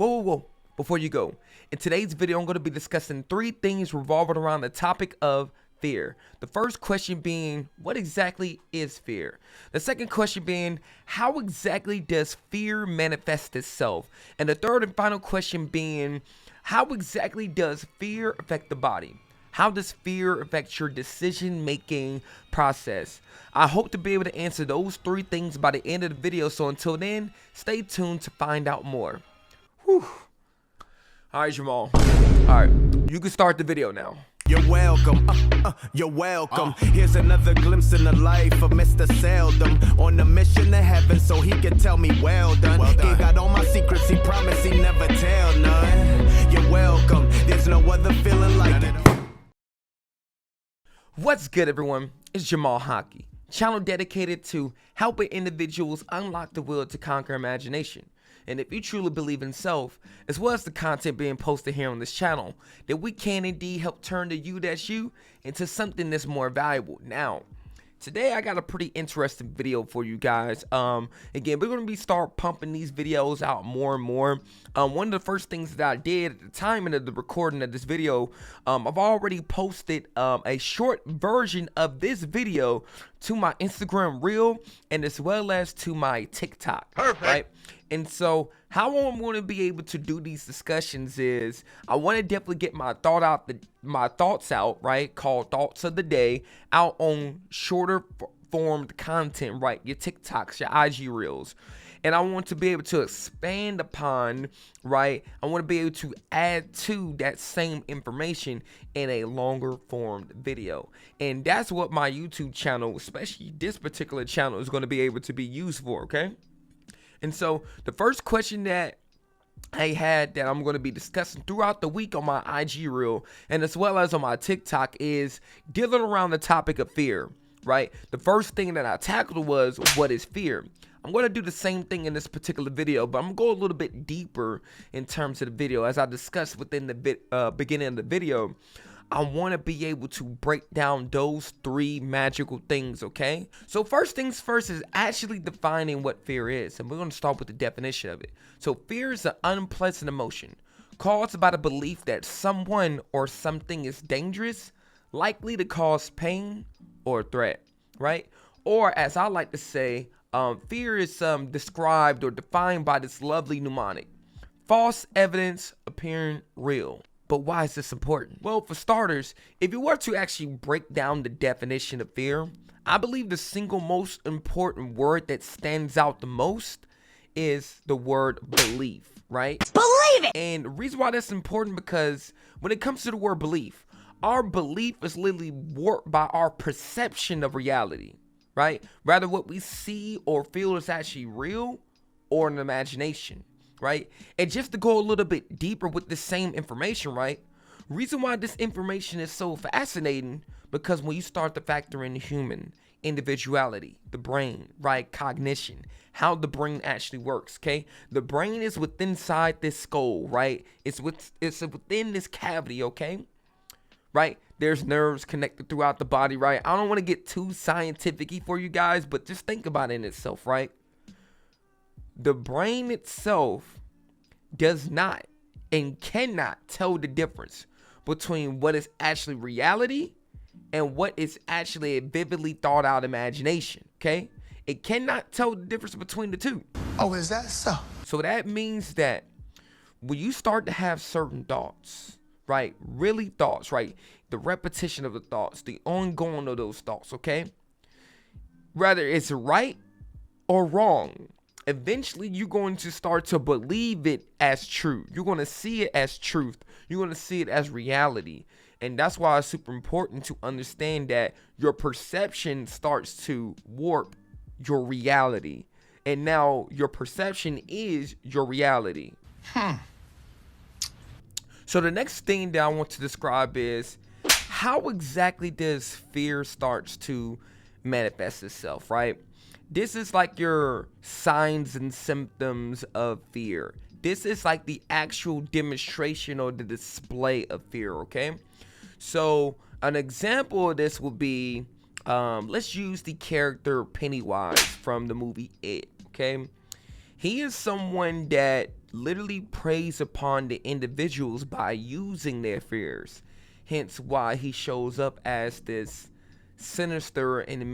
Whoa. Before you go, in today's video, I'm going to be discussing 3 things revolving around the topic of fear. The first question being, what exactly is fear? The second question being, how exactly does fear manifest itself? And the third and final question being, how exactly does fear affect the body? How does fear affect your decision-making process? I hope to be able to answer those 3 things by the end of the video, so until then, stay tuned to find out more. Whew. All right, Jamal. All right, you can start the video now. You're welcome, you're welcome. Here's another glimpse in the life of Mr. Seldom. On a mission to heaven so he can tell me well done. He got all my secrets, he promised he never tell none. You're welcome, there's no other feeling like it. What's good, everyone? It's Jamal Haki, channel dedicated to helping individuals unlock the will to conquer imagination. And if you truly believe in self, as well as the content being posted here on this channel, that we can indeed help turn the you that's you into something that's more valuable. Now, today I got a pretty interesting video for you guys. Again, we're going to start pumping these videos out more and more. One of the first things that I did at the time of the recording of this video, I've already posted a short version of this video to my Instagram reel and as well as to my TikTok. Perfect. Right? And so how I'm going to be able to do these discussions is I want to definitely get my thoughts out, right? Called Thoughts of the Day, out on shorter formed content, right? Your TikToks, your IG reels. And I want to be able to expand upon, right? I want to be able to add to that same information in a longer formed video. And that's what my YouTube channel, especially this particular channel, is going to be able to be used for, okay? And so the first question that I had that I'm going to be discussing throughout the week on my IG reel and as well as on my TikTok is dealing around the topic of fear, right? The first thing that I tackled was, what is fear? I'm going to do the same thing in this particular video, but I'm going to go a little bit deeper in terms of the video. As I discussed within the beginning of the video, I want to be able to break down those 3 magical things, okay? So first things first is actually defining what fear is, and we're going to start with the definition of it. So fear is an unpleasant emotion caused by the belief that someone or something is dangerous, likely to cause pain or threat, right? Or as I like to say, fear is described or defined by this lovely mnemonic: false evidence appearing real. But why is this important? Well, for starters, if you were to actually break down the definition of fear, I believe the single most important word that stands out the most is the word belief, right? Believe it! And the reason why that's important, because when it comes to the word belief, our belief is literally warped by our perception of reality, right? Rather what we see or feel is actually real or an imagination. Right? And just to go a little bit deeper with the same information, right? Reason why this information is so fascinating, because when you start to factor in human individuality, the brain, right? Cognition, how the brain actually works, okay? The brain is within inside this skull, right? It's within this cavity, okay? Right? There's nerves connected throughout the body, right? I don't want to get too scientific-y for you guys, but just think about it in itself, right? The brain itself does not and cannot tell the difference between what is actually reality and what is actually a vividly thought out imagination, okay? It cannot tell the difference between the two. Oh, is that so? So that means that when you start to have certain thoughts, right? Really thoughts, right? The repetition of the thoughts, the ongoing of those thoughts, okay? Whether it's right or wrong, eventually you're going to start to believe it as true. You're going to see it as truth. You're going to see it as reality. And that's why it's super important to understand that your perception starts to warp your reality. And now your perception is your reality. So the next thing that I want to describe is, how exactly does fear starts to manifest itself, right? This is like your signs and symptoms of fear. This is like the actual demonstration or the display of fear, okay? So an example of this will be, let's use the character Pennywise from the movie It, okay? He is someone that literally preys upon the individuals by using their fears. Hence why he shows up as this sinister and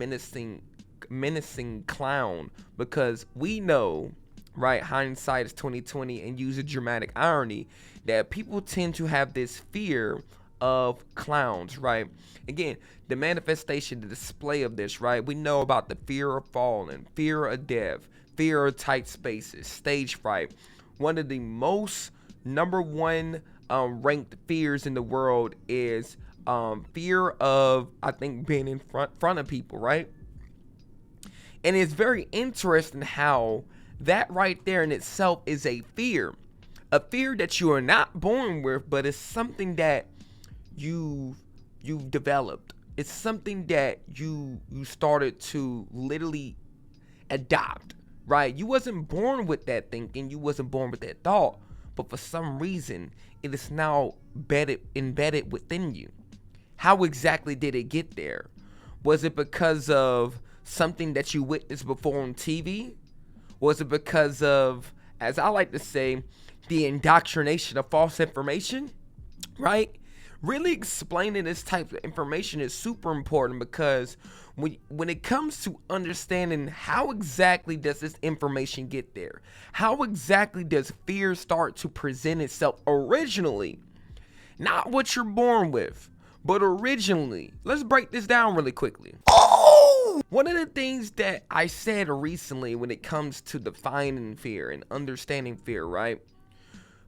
menacing clown, because we know, right, hindsight is 2020, and use a dramatic irony, that people tend to have this fear of clowns, right? Again, the manifestation, the display of this, right? We know about the fear of falling, fear of death, fear of tight spaces, stage fright. One of the most number one ranked fears in the world is fear of, I think, being in front of people, right? And it's very interesting how that right there in itself is a fear that you are not born with, but it's something that you've developed. It's something that you started to literally adopt, right? You wasn't born with that thinking, you wasn't born with that thought, but for some reason it is now embedded within you. How exactly did it get there? Was it because of something that you witnessed before on TV? Was it because of, as I like to say, the indoctrination of false information, right? Really explaining this type of information is super important, because when it comes to understanding how exactly does this information get there, how exactly does fear start to present itself originally, not what you're born with, but originally. Let's break this down really quickly. One of the things that I said recently when it comes to defining fear and understanding fear, right?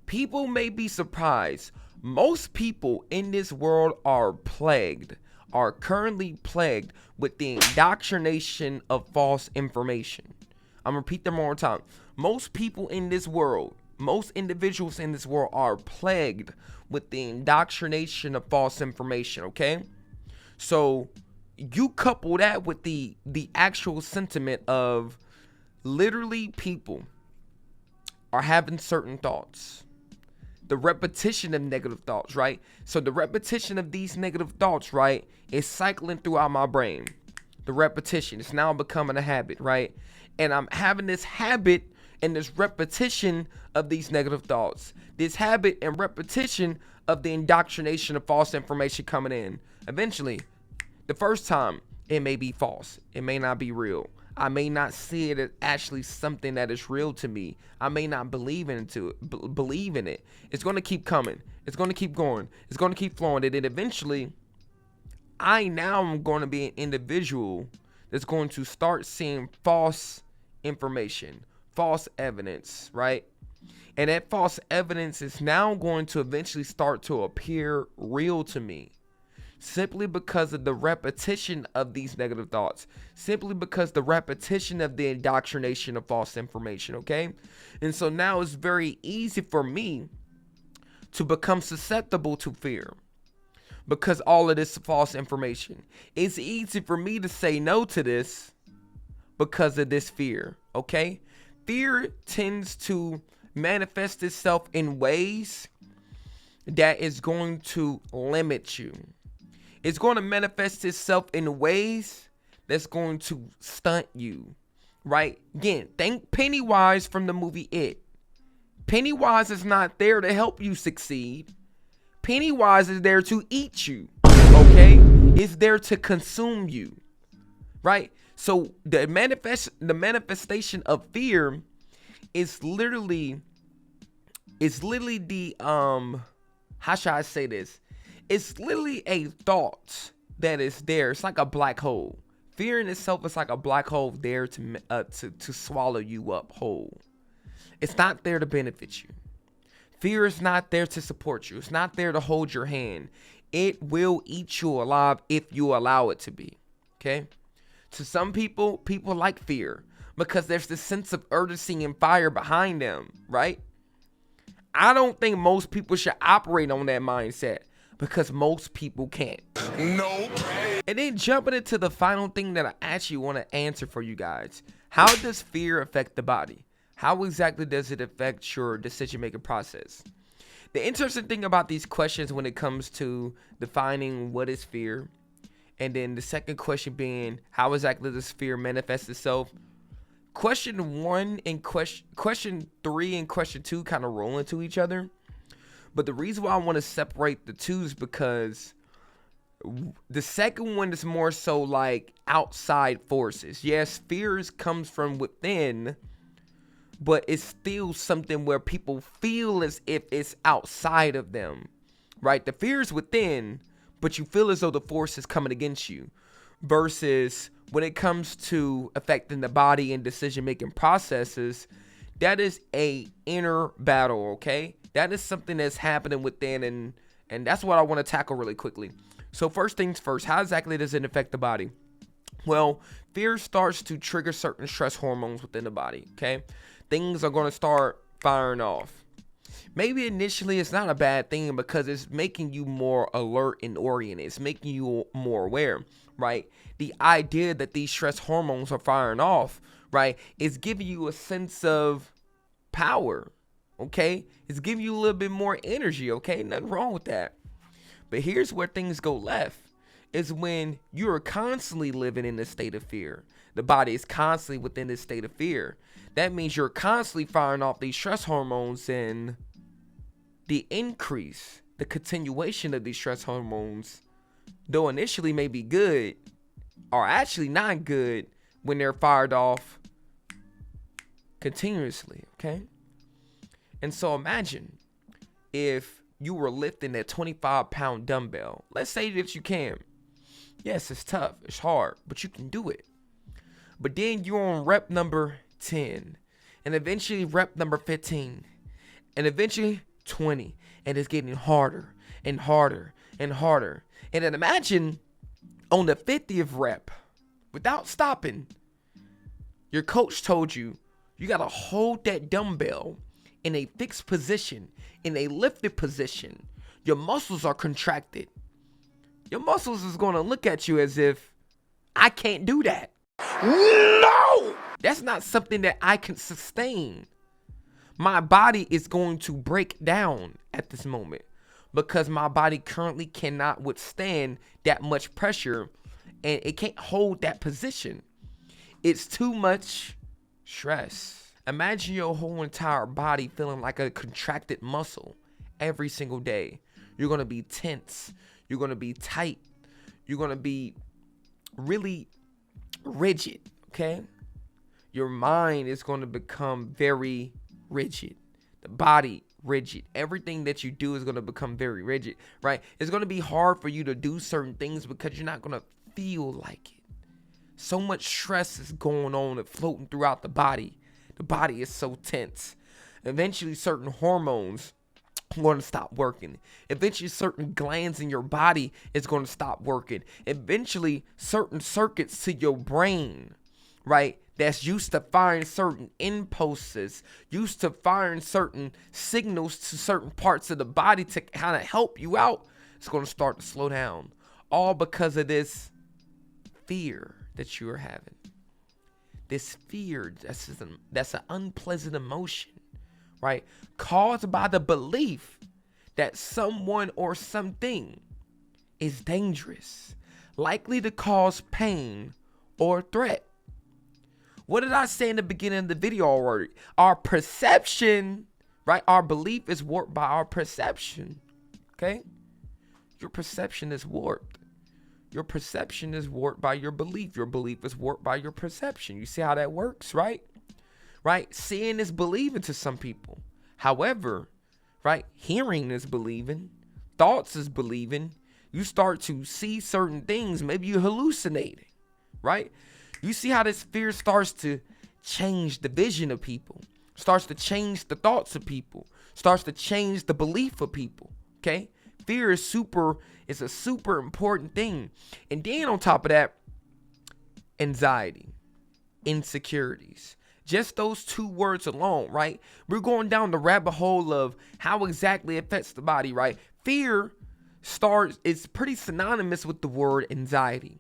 People may be surprised. Most people in this world are currently plagued with the indoctrination of false information. I'm gonna repeat that one more time. Most people in this world, most individuals in this world are plagued with the indoctrination of false information, okay? So you couple that with the actual sentiment of literally people are having certain thoughts. The repetition of negative thoughts, right? So the repetition of these negative thoughts, right, is cycling throughout my brain. The repetition, it's now becoming a habit, right? And I'm having this habit and this repetition of these negative thoughts. This habit and repetition of the indoctrination of false information coming in. Eventually, the first time, it may be false. It may not be real. I may not see it as actually something that is real to me. I may not believe in it. It's going to keep coming. It's going to keep going. It's going to keep flowing. And then eventually, I now am going to be an individual that's going to start seeing false information, false evidence, right? And that false evidence is now going to eventually start to appear real to me. Simply because of the repetition of these negative thoughts. Simply because the repetition of the indoctrination of false information, okay? And so now it's very easy for me to become susceptible to fear. Because all of this false information. It's easy for me to say no to this because of this fear, okay? Fear tends to manifest itself in ways that is going to limit you. It's going to manifest itself in ways that's going to stunt you, right? Again, think Pennywise from the movie It. Pennywise is not there to help you succeed. Pennywise is there to eat you, okay? It's there to consume you, right? So the manifestation of fear is literally the, how should I say this? It's literally a thought that is there. It's like a black hole. Fear in itself is like a black hole there to swallow you up whole. It's not there to benefit you. Fear is not there to support you. It's not there to hold your hand. It will eat you alive if you allow it to be. Okay? To some people like fear because there's this sense of urgency and fire behind them, right? I don't think most people should operate on that mindset. Because most people can't. Nope. And then jumping into the final thing that I actually want to answer for you guys. How does fear affect the body? How exactly does it affect your decision-making process? The interesting thing about these questions when it comes to defining what is fear, and then the second question being, how exactly does fear manifest itself? question 1 and question 3 and question 2 kind of roll into each other. But the reason why I want to separate the two is because the second one is more so like outside forces. Yes, fears comes from within, but it's still something where people feel as if it's outside of them, right? The fear is within, but you feel as though the force is coming against you. Versus when it comes to affecting the body and decision-making processes, that is a inner battle, okay? That is something that's happening within, and that's what I want to tackle really quickly. So first things first, how exactly does it affect the body? Well, fear starts to trigger certain stress hormones within the body, okay? Things are going to start firing off. Maybe initially it's not a bad thing because it's making you more alert and oriented. It's making you more aware, right? The idea that these stress hormones are firing off, right, is giving you a sense of power, okay? It's giving you a little bit more energy, okay? Nothing wrong with that. But here's where things go left, is when you're constantly living in a state of fear. The body is constantly within this state of fear. That means you're constantly firing off these stress hormones, and the increase, the continuation of these stress hormones, though initially may be good, are actually not good when they're fired off continuously, okay? And so imagine if you were lifting that 25-pound dumbbell. Let's say that you can. Yes, it's tough, it's hard, but you can do it. But then you're on rep number 10, and eventually rep number 15, and eventually 20, and it's getting harder and harder and harder. And then imagine on the 50th rep, without stopping, your coach told you, you gotta hold that dumbbell in a fixed position, in a lifted position. Your muscles are contracted. Your muscles is gonna look at you as if, I can't do that. No! That's not something that I can sustain. My body is going to break down at this moment because my body currently cannot withstand that much pressure, and it can't hold that position. It's too much stress. Imagine your whole entire body feeling like a contracted muscle every single day. You're going to be tense. You're going to be tight. You're going to be really rigid, okay? Your mind is going to become very rigid. The body, rigid. Everything that you do is going to become very rigid, right? It's going to be hard for you to do certain things because you're not going to feel like it. So much stress is going on and floating throughout the body. The body is so tense. Eventually, certain hormones are going to stop working. Eventually, certain glands in your body is going to stop working. Eventually, certain circuits to your brain, right, that's used to firing certain impulses, used to firing certain signals to certain parts of the body to kind of help you out, it's going to start to slow down. All because of this fear that you are having. This fear, that's an unpleasant emotion, right? Caused by the belief that someone or something is dangerous, likely to cause pain or threat. What did I say in the beginning of the video already? Our perception, right? Our belief is warped by our perception, okay? Your perception is warped. Your perception is warped by your belief. Your belief is warped by your perception. You see how that works, right? Right? Seeing is believing to some people. However, right? Hearing is believing. Thoughts is believing. You start to see certain things. Maybe you're hallucinating, right? You see how this fear starts to change the vision of people. Starts to change the thoughts of people. Starts to change the belief of people, okay? Fear is a super important thing. And then on top of that, anxiety, insecurities. Just those two words alone, right? We're going down the rabbit hole of how exactly it affects the body, right? Fear it's pretty synonymous with the word anxiety.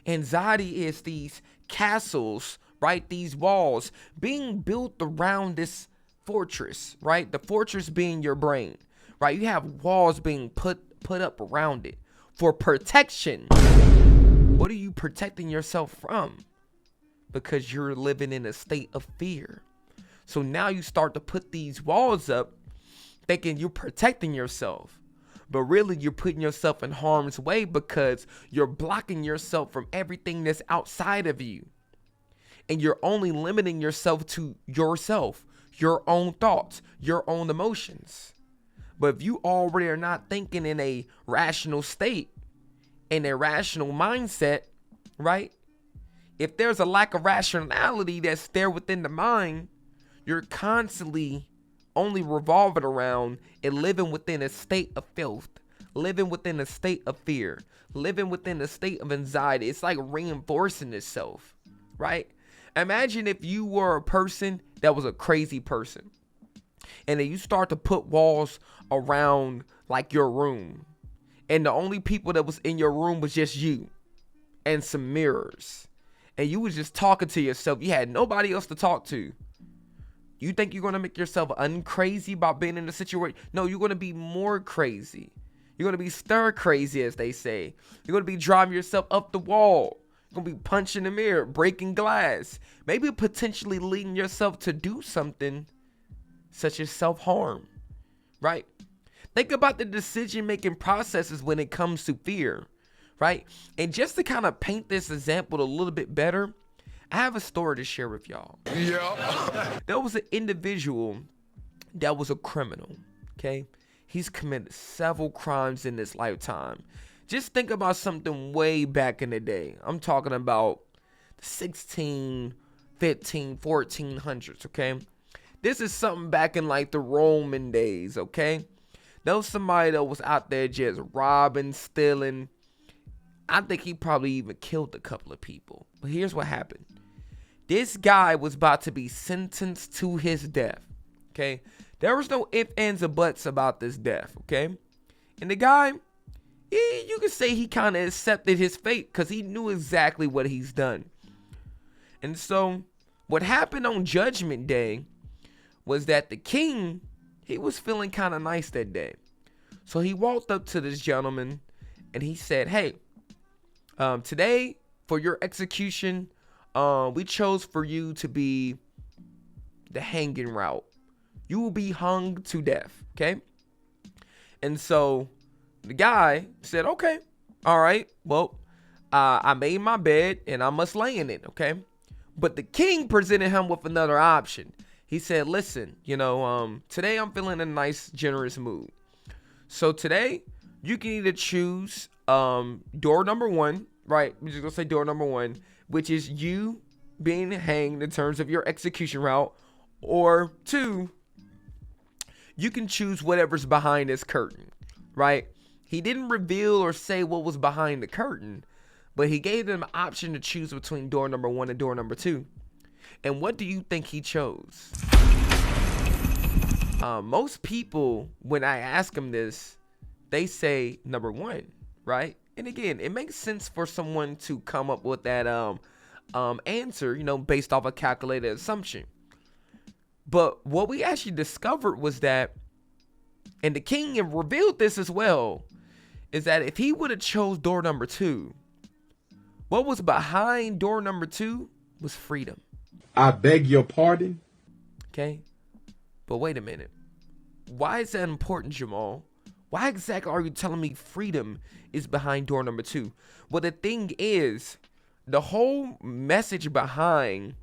Anxiety is these castles, right? These walls being built around this fortress, right? The fortress being your brain. Right, you have walls being put up around it for protection. What are you protecting yourself from? because you're living in a state of fear. So now you start to put these walls up thinking you're protecting yourself, but really you're putting yourself in harm's way because you're blocking yourself from everything that's outside of you. And you're only limiting yourself to yourself, your own thoughts, your own emotions. But if you already are not thinking in a rational state, in a rational mindset, right? If there's a lack of rationality that's there within the mind, you're constantly only revolving around and living within a state of filth, living within a state of fear, living within a state of anxiety. It's like reinforcing itself, right? Imagine if you were a person that was a crazy person, and then you start to put walls around like your room, and the only people that was in your room was just you and some mirrors, and you was just talking to yourself. You had nobody else to talk to. You think you're going to make yourself uncrazy about being in a situation? No, you're going to be more crazy. You're going to be stir crazy, as they say. You're going to be driving yourself up the wall. You're going to be punching the mirror, breaking glass. Maybe potentially leading yourself to do something such as self-harm, right? Think about the decision-making processes when it comes to fear, right? And just to kind of paint this example a little bit better, I have a story to share with y'all. Yeah. There was an individual that was a criminal, okay? He's committed several crimes in his lifetime. Just think about something way back in the day. I'm talking about the 16, 15, 1400s, okay? This is something back in like the Roman days, okay? There was somebody that was out there just robbing, stealing. I think he probably even killed a couple of people. But here's what happened. This guy was about to be sentenced to his death, okay? There was no ifs, ands, or buts about this death, okay? And the guy, you could say he kind of accepted his fate because he knew exactly what he's done. And so what happened on Judgment Day was that the king, he was feeling kind of nice that day. So he walked up to this gentleman and he said, hey, today for your execution, we chose for you to be the hanging route. You will be hung to death, okay? And so the guy said, okay, all right, well, I made my bed and I must lay in it, okay? But the king presented him with another option. He said, listen, today I'm feeling in a nice, generous mood. So today you can either choose door number one, right? We're just going to say door number one, which is you being hanged in terms of your execution route. Or two, you can choose whatever's behind this curtain, right? He didn't reveal or say what was behind the curtain, but he gave them an option to choose between door number one and door number two. And what do you think he chose? Most people, when I ask them this, they say number one, right? And again, it makes sense for someone to come up with that answer, based off a calculated assumption. But what we actually discovered was that, and the king revealed this as well, is that if he would have chose door number two, what was behind door number two was freedom. I beg your pardon? Okay? But wait a minute. Why is that important, Jamal? Why exactly are you telling me freedom is behind door number two? Well, the thing is, the whole message behind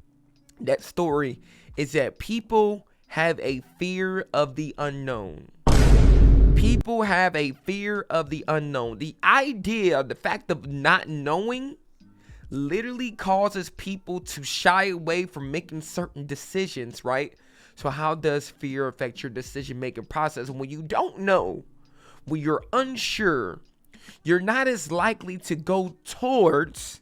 that story is that people have a fear of the unknown. People have a fear of the unknown. The idea, the fact of not knowing literally causes people to shy away from making certain decisions, right? So how does fear affect your decision-making process? When you don't know, when you're unsure, you're not as likely to go towards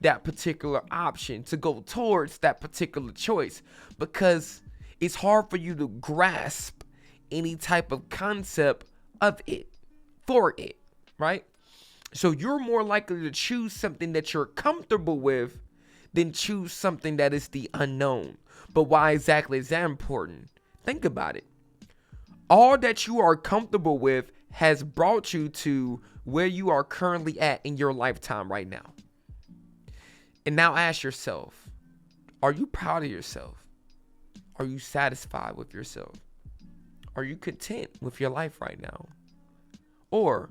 that particular option, to go towards that particular choice, because it's hard for you to grasp any type of concept of it, for it, right? So you're more likely to choose something that you're comfortable with than choose something that is the unknown. But why exactly is that important? Think about it. All that you are comfortable with has brought you to where you are currently at in your lifetime right now. And now ask yourself, are you proud of yourself? Are you satisfied with yourself? Are you content with your life right now? Or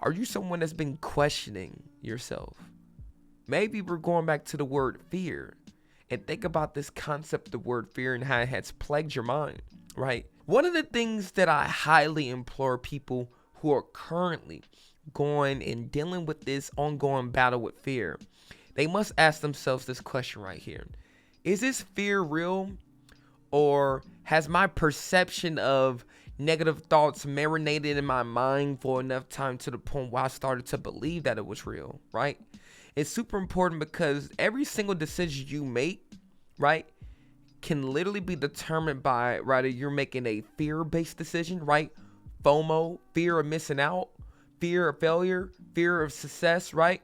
are you someone that's been questioning yourself? Maybe we're going back to the word fear and think about this concept of the word fear and how it has plagued your mind, right? One of the things that I highly implore people who are currently going and dealing with this ongoing battle with fear, they must ask themselves this question right here. Is this fear real? Or has my perception of negative thoughts marinated in my mind for enough time to the point where I started to believe that it was real, right? It's super important because every single decision you make, right, can literally be determined by whether you're making a fear-based decision, right? FOMO, fear of missing out, fear of failure, fear of success, right?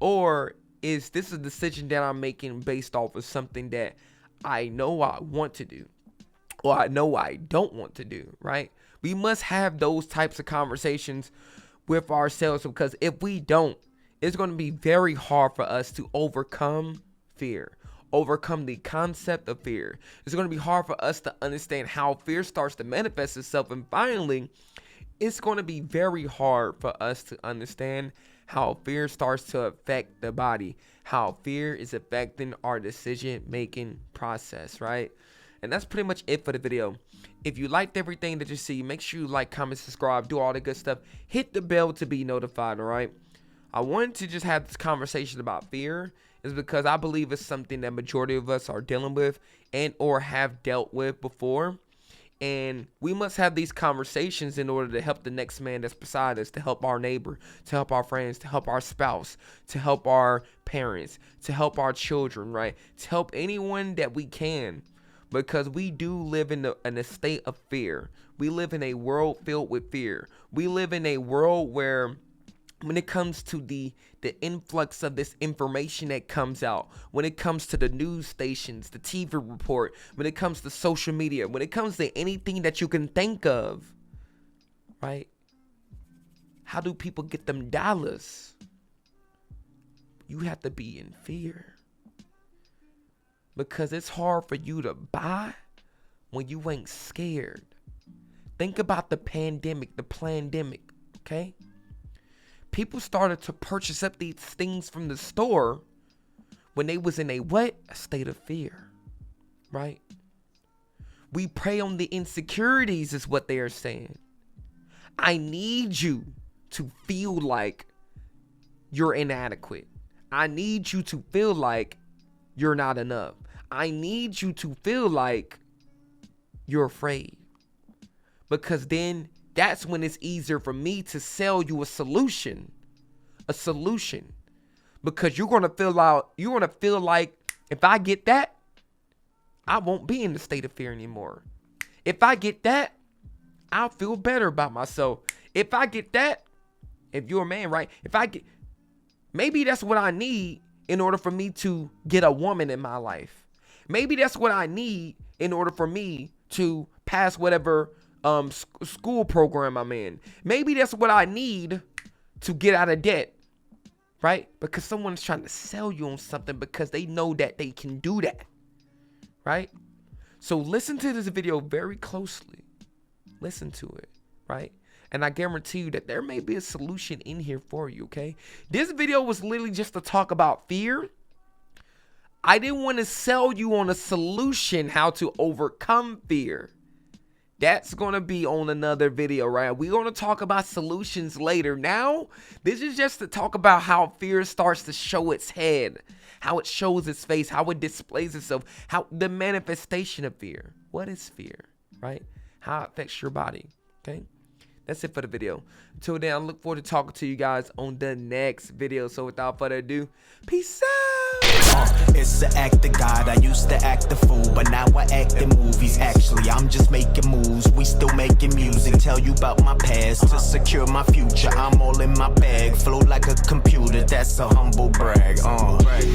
Or is this a decision that I'm making based off of something that I know I want to do, or I know I don't want to do, right? We must have those types of conversations with ourselves, because if we don't, it's going to be very hard for us to overcome fear, overcome the concept of fear. It's going to be hard for us to understand how fear starts to manifest itself. And finally, it's going to be very hard for us to understand how fear starts to affect the body, how fear is affecting our decision-making process, right? And that's pretty much it for the video. If you liked everything that you see, make sure you like, comment, subscribe, do all the good stuff. Hit the bell to be notified, all right? I wanted to just have this conversation about fear is because I believe it's something that majority of us are dealing with and or have dealt with before. And we must have these conversations in order to help the next man that's beside us, to help our neighbor, to help our friends, to help our spouse, to help our parents, to help our children, right? To help anyone that we can, because we do live in a state of fear. We live in a world filled with fear. We live in a world where when it comes to the influx of this information that comes out, when it comes to the news stations, the TV report, when it comes to social media, when it comes to anything that you can think of, right? How do people get them dollars? You have to be in fear, because it's hard for you to buy when you ain't scared. Think about the pandemic, okay? People started to purchase up these things from the store when they was in a what? A state of fear, right? We prey on the insecurities is what they are saying. I need you to feel like you're inadequate. I need you to feel like you're not enough. I need you to feel like you're afraid. Because then that's when it's easier for me to sell you a solution. Because you're going to feel like if I get that, I won't be in the state of fear anymore. If I get that, I'll feel better about myself. If I get that, if you're a man, right? Maybe that's what I need in order for me to get a woman in my life. Maybe that's what I need in order for me to pass whatever school program I'm in. Maybe that's what I need to get out of debt, right? Because someone's trying to sell you on something because they know that they can do that, right? So listen to this video very closely. Listen to it, right? And I guarantee you that there may be a solution in here for you, okay? This video was literally just to talk about fear. I didn't want to sell you on a solution how to overcome fear. That's going to be on another video, right? We're going to talk about solutions later. Now, this is just to talk about how fear starts to show its head, how it shows its face, how it displays itself, how the manifestation of fear. What is fear, right? How it affects your body, okay? That's it for the video. Until then, I look forward to talking to you guys on the next video. So without further ado, peace out. It's the act of God. I used to act the fool, but now I act in movies. Actually, I'm just making moves. We still making music. Tell you about my past to secure my future. I'm all in my bag. Flow like a computer. That's a humble brag.